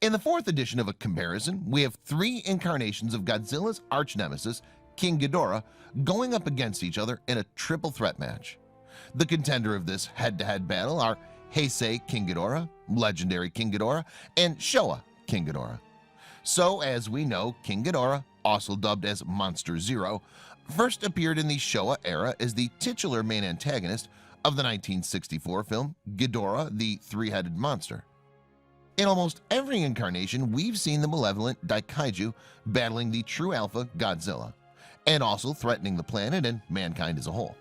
In the fourth edition of a comparison, we have three incarnations of Godzilla's arch-nemesis, King Ghidorah, going up against each other in a triple threat match. The contender of this head-to-head battle are Heisei King Ghidorah, Legendary King Ghidorah, and Showa King Ghidorah. So, as we know, King Ghidorah, also dubbed as Monster Zero, first appeared in the Showa era as the titular main antagonist of the 1964 film Ghidorah the Three-Headed Monster. In almost every incarnation, we've seen the malevolent Daikaiju battling the true alpha Godzilla, and also threatening the planet and mankind as a whole.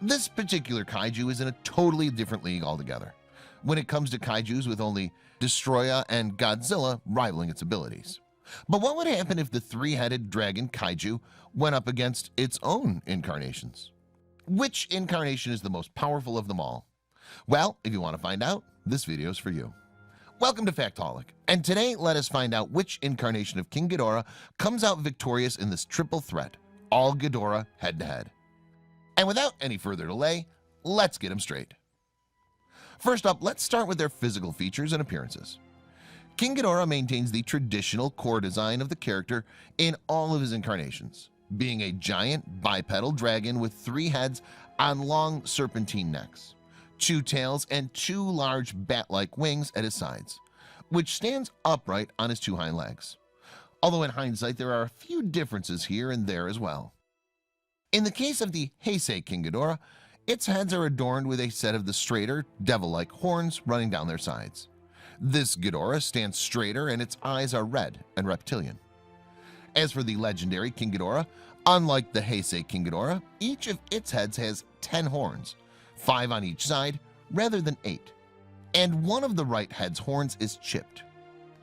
This particular kaiju is in a totally different league altogether, when it comes to kaijus with only Destoroyah and Godzilla rivaling its abilities. But what would happen if the three-headed dragon kaiju went up against its own incarnations? Which incarnation is the most powerful of them all? Well, if you want to find out, this video is for you. Welcome to Factaholic, and today let us find out which incarnation of King Ghidorah comes out victorious in this triple threat, all Ghidorah head-to-head. And without any further delay, let's get them straight. First up, let's start with their physical features and appearances. King Ghidorah maintains the traditional core design of the character in all of his incarnations, being a giant bipedal dragon with three heads on long serpentine necks, two tails, and two large bat-like wings at his sides, which stands upright on his two hind legs. Although in hindsight there are a few differences here and there as well. In the case of the Heisei King Ghidorah, its heads are adorned with a set of the straighter, devil-like horns running down their sides. This Ghidorah stands straighter and its eyes are red and reptilian. As for the legendary King Ghidorah, unlike the Heisei King Ghidorah, each of its heads has 10 horns, 5 on each side rather than 8, and one of the right head's horns is chipped.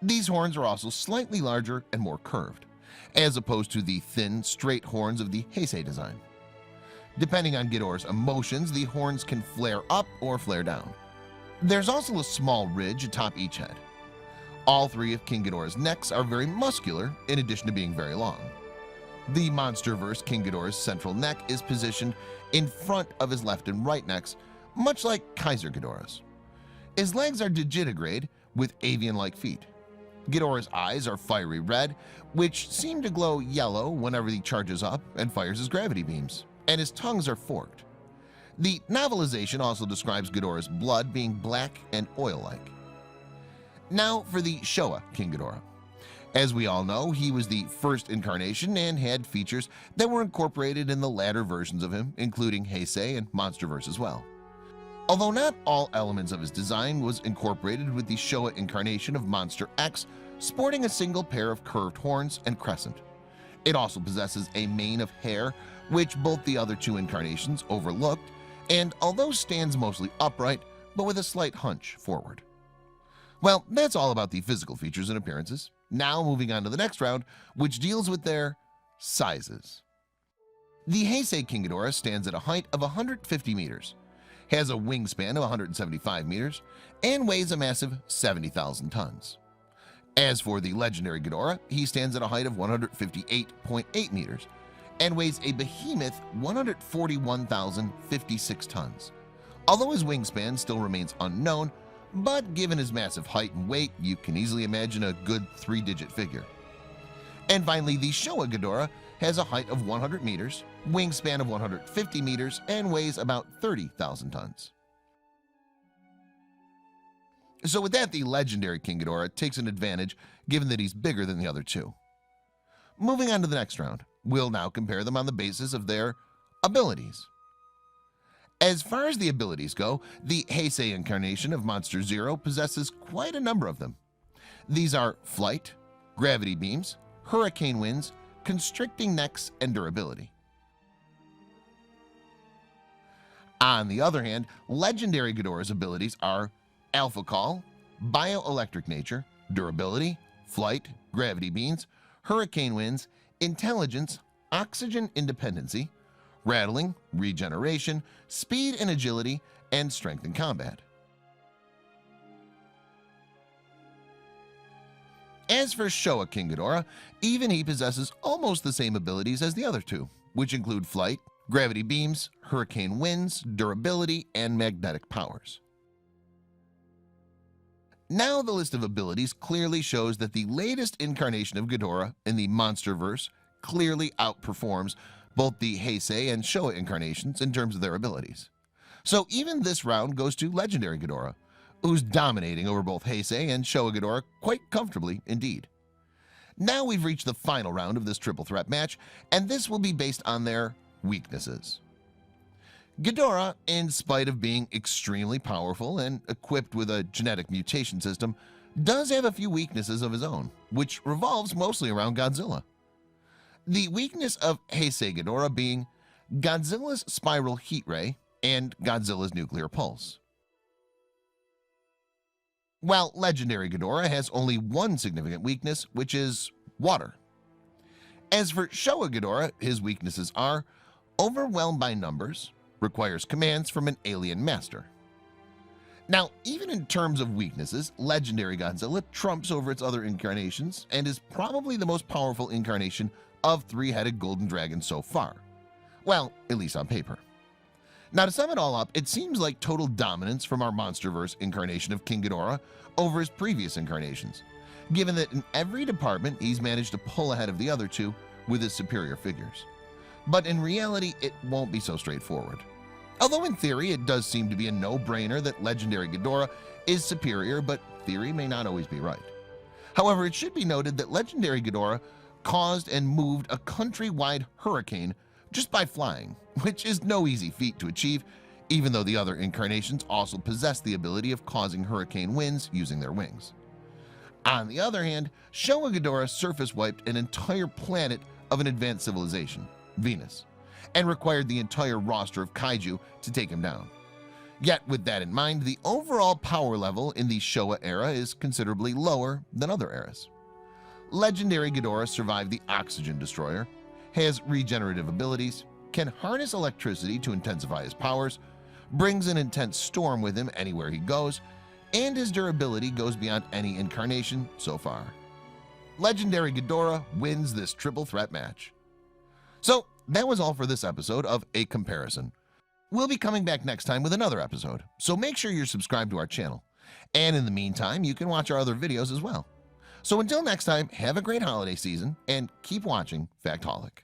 These horns are also slightly larger and more curved, as opposed to the thin, straight horns of the Heisei design. Depending on Ghidorah's emotions, the horns can flare up or flare down. There's also a small ridge atop each head. All three of King Ghidorah's necks are very muscular, in addition to being very long. The Monsterverse King Ghidorah's central neck is positioned in front of his left and right necks, much like Kaiser Ghidorah's. His legs are digitigrade with avian-like feet. Ghidorah's eyes are fiery red, which seem to glow yellow whenever he charges up and fires his gravity beams, and his tongues are forked. The novelization also describes Ghidorah's blood being black and oil-like. Now for the Showa King Ghidorah. As we all know, he was the first incarnation and had features that were incorporated in the latter versions of him, including Heisei and Monsterverse as well. Although not all elements of his design was incorporated with the Showa incarnation of Monster X, sporting a single pair of curved horns and crescent. It also possesses a mane of hair, which both the other two incarnations overlooked, and although stands mostly upright, but with a slight hunch forward. Well, that's all about the physical features and appearances. Now moving on to the next round, which deals with their sizes. The Heisei King Ghidorah stands at a height of 150 meters, has a wingspan of 175 meters, and weighs a massive 70,000 tons. As for the legendary Ghidorah, he stands at a height of 158.8 meters and weighs a behemoth 141,056 tons. Although his wingspan still remains unknown, but given his massive height and weight, you can easily imagine a good 3-digit figure. And finally, the Showa Ghidorah has a height of 100 meters, wingspan of 150 meters, and weighs about 30,000 tons. So with that, the legendary King Ghidorah takes an advantage given that he's bigger than the other two. Moving on to the next round, we'll now compare them on the basis of their abilities. As far as the abilities go, the Heisei incarnation of Monster Zero possesses quite a number of them. These are flight, gravity beams, hurricane winds, constricting necks, and durability. On the other hand, legendary Ghidorah's abilities are Alpha Call, bioelectric nature, durability, flight, gravity beams, hurricane winds, intelligence, oxygen independency, rattling, regeneration, speed and agility, and strength in combat. As for Showa King Ghidorah, even he possesses almost the same abilities as the other two, which include flight, gravity beams, hurricane winds, durability, and magnetic powers. Now the list of abilities clearly shows that the latest incarnation of Ghidorah in the Monsterverse clearly outperforms both the Heisei and Showa incarnations in terms of their abilities. So even this round goes to Legendary Ghidorah, who's dominating over both Heisei and Showa Ghidorah quite comfortably indeed. Now we've reached the final round of this triple threat match, and this will be based on their weaknesses. Ghidorah, in spite of being extremely powerful and equipped with a genetic mutation system, does have a few weaknesses of his own, which revolves mostly around Godzilla. The weakness of Heisei Ghidorah being Godzilla's spiral heat ray and Godzilla's nuclear pulse. While Legendary Ghidorah has only one significant weakness, which is water. As for Showa Ghidorah, his weaknesses are overwhelmed by numbers, requires commands from an alien master. Now, even in terms of weaknesses, Legendary Godzilla trumps over its other incarnations and is probably the most powerful incarnation of three-headed golden dragon so far. Well, at least on paper. Now, to sum it all up, it seems like total dominance from our Monsterverse incarnation of King Ghidorah over his previous incarnations, given that in every department he's managed to pull ahead of the other two with his superior figures. But in reality, it won't be so straightforward. Although in theory it does seem to be a no-brainer that Legendary Ghidorah is superior, but theory may not always be right. However, it should be noted that Legendary Ghidorah caused and moved a countrywide hurricane just by flying, which is no easy feat to achieve, even though the other incarnations also possess the ability of causing hurricane winds using their wings. On the other hand, Showa Ghidorah surface wiped an entire planet of an advanced civilization, Venus, and required the entire roster of kaiju to take him down. Yet with that in mind, the overall power level in the Showa era is considerably lower than other eras. Legendary Ghidorah survived the oxygen destroyer, has regenerative abilities, can harness electricity to intensify his powers, brings an intense storm with him anywhere he goes, and his durability goes beyond any incarnation so far. Legendary Ghidorah wins this triple threat match. So that was all for this episode of A Comparison. We'll be coming back next time with another episode, so make sure you're subscribed to our channel. And in the meantime, you can watch our other videos as well. So until next time, have a great holiday season and keep watching Factholic.